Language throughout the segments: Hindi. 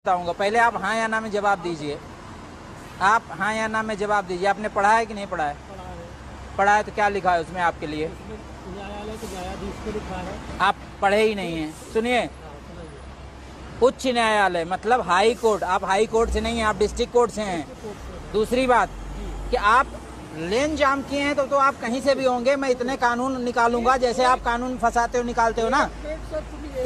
बताऊंगा। पहले आप हाँ या ना में जवाब दीजिए। आप हाँ या ना में जवाब दीजिए। आपने पढ़ा है कि नहीं पढ़ा है? पढ़ा है तो क्या लिखा है उसमें आपके लिए? न्यायालय के न्यायाधीश को लिखा है। आप पढ़े ही नहीं हैं। सुनिए, उच्च न्यायालय मतलब हाई कोर्ट। आप हाई कोर्ट से नहीं हैं, आप डिस्ट्रिक्ट कोर्ट से हैं। दूसरी बात कि आप लेन जाम किए हैं तो आप कहीं से भी होंगे, मैं इतने कानून निकालूंगा जैसे आप कानून फंसाते हो निकालते हो ना।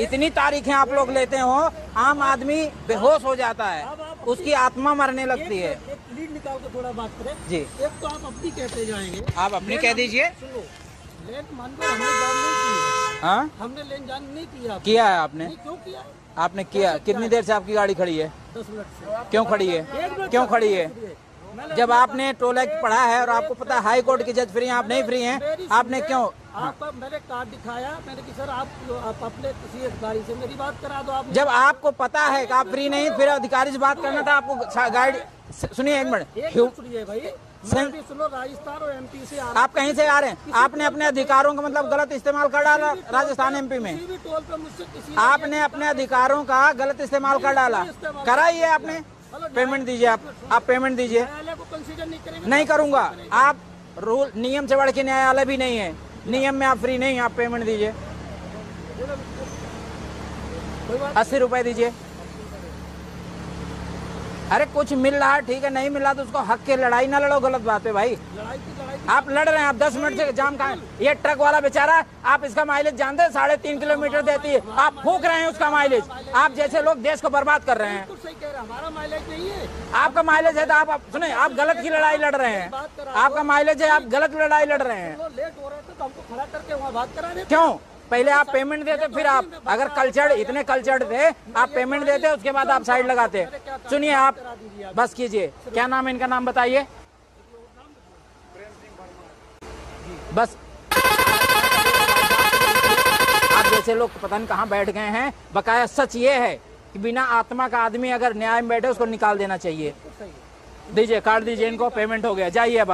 इतनी तारीखें आप लोग लेते हो, आम आदमी बेहोश हो जाता है, उसकी आत्मा मरने लगती है। एक लीड निकाल के थोड़ा बात करें जी, एक तो आप अपनी कहते जाएंगे। आप अपनी कह दीजिए। सुनो, लेन मान लो हमने जान नहीं की। हाँ, हमने लेन जान नहीं किया। किया है आपने। नहीं, क्यों किया? आपने किया। कितनी देर से आपकी गाड़ी खड़ी है? 10 मिनट से। क्यों खड़ी है? क्यों खड़ी है? जब आपने टोल एक्ट पढ़ा है और आपको पता है हाई कोर्ट के जज फ्री हैं, आप नहीं फ्री हैं, आपने क्यों? आपका मैंने कार्ड दिखाया, मैंने कि सर आप अपने किसी अधिकारी से मेरी बात करा दो। आप जब आपको पता है कि आप फ्री नहीं, फिर अधिकारी से बात करना था आपको। गाइड सुनिए एक मिनट, सुनिए भाई, मैं भी सुनो, राजस्थान और एमपी से आ रहा। आप कहीं से आ रहे हैं? आपने अपने अधिकारों का मतलब गलत इस्तेमाल कर डाला राजस्थान एमपी में। किसी भी टोल पे मुझसे किसी आपने अपने अधिकारों का गलत इस्तेमाल कर डाला। करा ही है आपने। पेमेंट दीजिए। आप पेमेंट दीजिए। न्यायालय को कंसीडर नहीं करेंगे। नहीं करूंगा। आप रूल नियम से बढ़ के न्यायालय भी नहीं है। नियम में आप फ्री नहीं, आप पेमेंट दीजिए। 80 रुपए दीजिए। अरे कुछ मिल रहा है ठीक है, नहीं मिल रहा तो उसको हक के लड़ाई ना लड़ो, गलत बात है भाई। लड़ाई आप लड़ रहे हैं, आप 10 मिनट से जाम कहाँ है? ये ट्रक वाला बेचारा, आप इसका माइलेज जानते हैं 3.5 किलोमीटर देती है, आप फूक रहे हैं उसका माइलेज। आप जैसे लोग देश को बर्बाद कर रहे हैं। सही कह रहा, हमारा माइलेज नहीं है। आपका माइलेज है तो आप सुने, आप गलत की लड़ाई लड़ रहे हैं। आपका माइलेज है, आप गलत लड़ाई लड़ रहे हैं। लेट हो रहे थे तो हमको खड़ा करके वहाँ बात करा देते। क्यों? पहले आप पेमेंट देते, फिर आप अगर कल्चर इतने कल्चर्ड थे, आप पेमेंट देते, उसके बाद आप साइड लगाते। सुनिए, आप बस कीजिए। क्या नाम है इनका? नाम बताइए बस। आप जैसे लोग पता नहीं कहाँ बैठ गए हैं। बकाया सच ये है कि बिना आत्मा का आदमी अगर न्याय में बैठे उसको निकाल देना चाहिए। दीजिए, कार्ड दीजिए इनको, पेमेंट हो गया, जाइए अब।